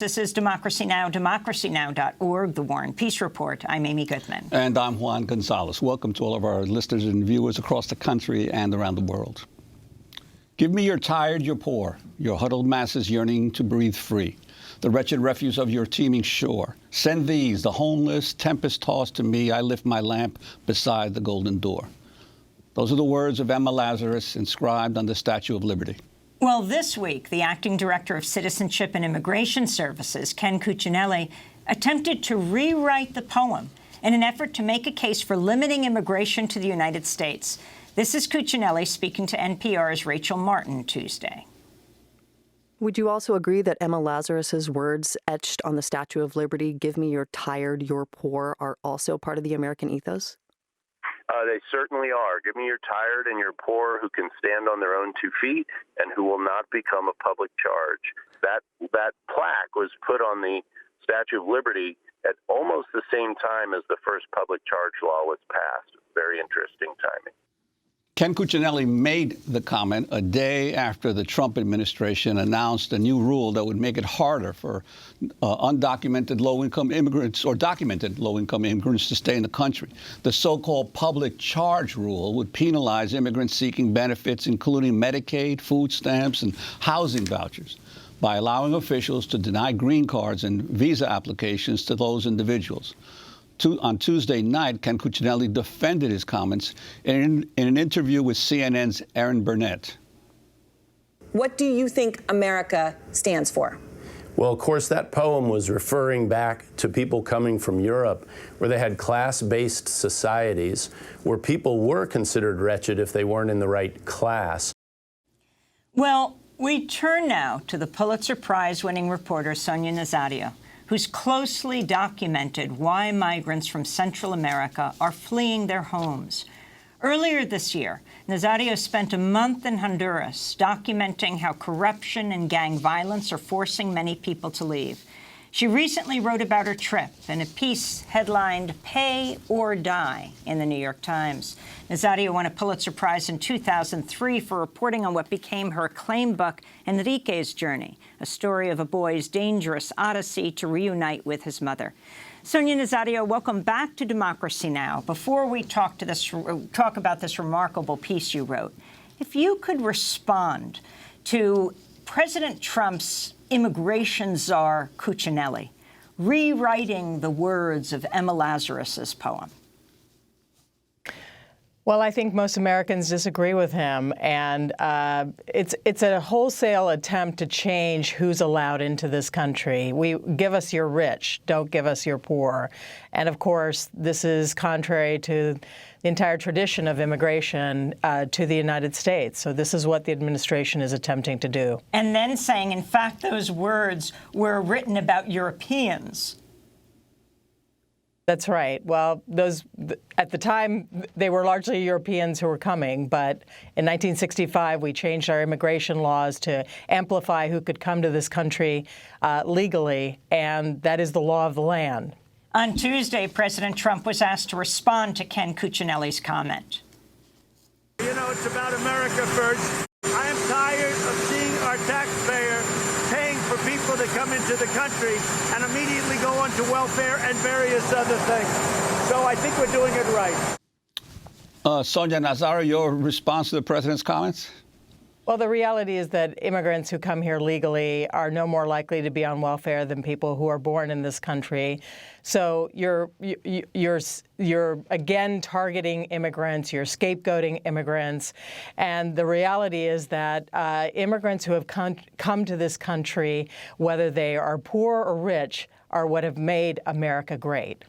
This is Democracy Now!, democracynow.org, The War and Peace Report. I'm Amy Goodman. And I'm Juan Gonzalez. Welcome to all of our listeners and viewers across the country and around the world. Give me your tired, your poor, your huddled masses yearning to breathe free, the wretched refuse of your teeming shore. Send these, the homeless, tempest-tossed to me. I lift my lamp beside the golden door. Those are the words of Emma Lazarus inscribed on the Statue of Liberty. Well, this week, the acting director of Citizenship and Immigration Services, Ken Cuccinelli, attempted to rewrite the poem in an effort to make a case for limiting immigration to the United States. This is Cuccinelli speaking to NPR's Rachel Martin Tuesday. Would you also agree that Emma Lazarus's words etched on the Statue of Liberty, "Give me your tired, your poor," are also part of the American ethos? They certainly are. Give me your tired and your poor who can stand on their own 2 feet and who will not become a public charge. That plaque was put on the Statue of Liberty at almost the same time as the first public charge law was passed. Very interesting timing. Ken Cuccinelli made the comment a day after the Trump administration announced a new rule that would make it harder for undocumented low-income immigrants or documented low-income immigrants to stay in the country. The so-called public charge rule would penalize immigrants seeking benefits, including Medicaid, food stamps, and housing vouchers, by allowing officials to deny green cards and visa applications to those individuals. On Tuesday night, Ken Cuccinelli defended his comments in an interview with CNN's Erin Burnett. What do you think America stands for? Well, of course, that poem was referring back to people coming from Europe, where they had class-based societies, where people were considered wretched if they weren't in the right class. Well, we turn now to the Pulitzer Prize-winning reporter Sonya Nazario, who's closely documented why migrants from Central America are fleeing their homes. Earlier this year, Nazario spent a month in Honduras documenting how corruption and gang violence are forcing many people to leave. She recently wrote about her trip in a piece headlined "Pay or Die" in the New York Times. Nazario won a Pulitzer Prize in 2003 for reporting on what became her acclaimed book, Enrique's Journey, a story of a boy's dangerous odyssey to reunite with his mother. Sonia Nazario, welcome back to Democracy Now! Before we talk about this remarkable piece you wrote, if you could respond to President Trump's immigration czar Cuccinelli rewriting the words of Emma Lazarus's poem. Well, I think most Americans disagree with him, and it's a wholesale attempt to change who's allowed into this country. We give us your rich, don't give us your poor. And of course, this is contrary to the entire tradition of immigration to the United States. So this is what the administration is attempting to do. And then saying, in fact, those words were written about Europeans. That's right. Well, at the time, they were largely Europeans who were coming. But in 1965, we changed our immigration laws to amplify who could come to this country legally. And that is the law of the land. On Tuesday, President Trump was asked to respond to Ken Cuccinelli's comment. You know, it's about America first. I am tired of seeing our taxpayer paying for people to come into the country and immediately go on to welfare and various other things. So I think we're doing it right. Sonya Nazario, your response to the president's comments? Well, the reality is that immigrants who come here legally are no more likely to be on welfare than people who are born in this country. So you're again targeting immigrants, you're scapegoating immigrants. And the reality is that immigrants who have come to this country, whether they are poor or rich, are what have made America great.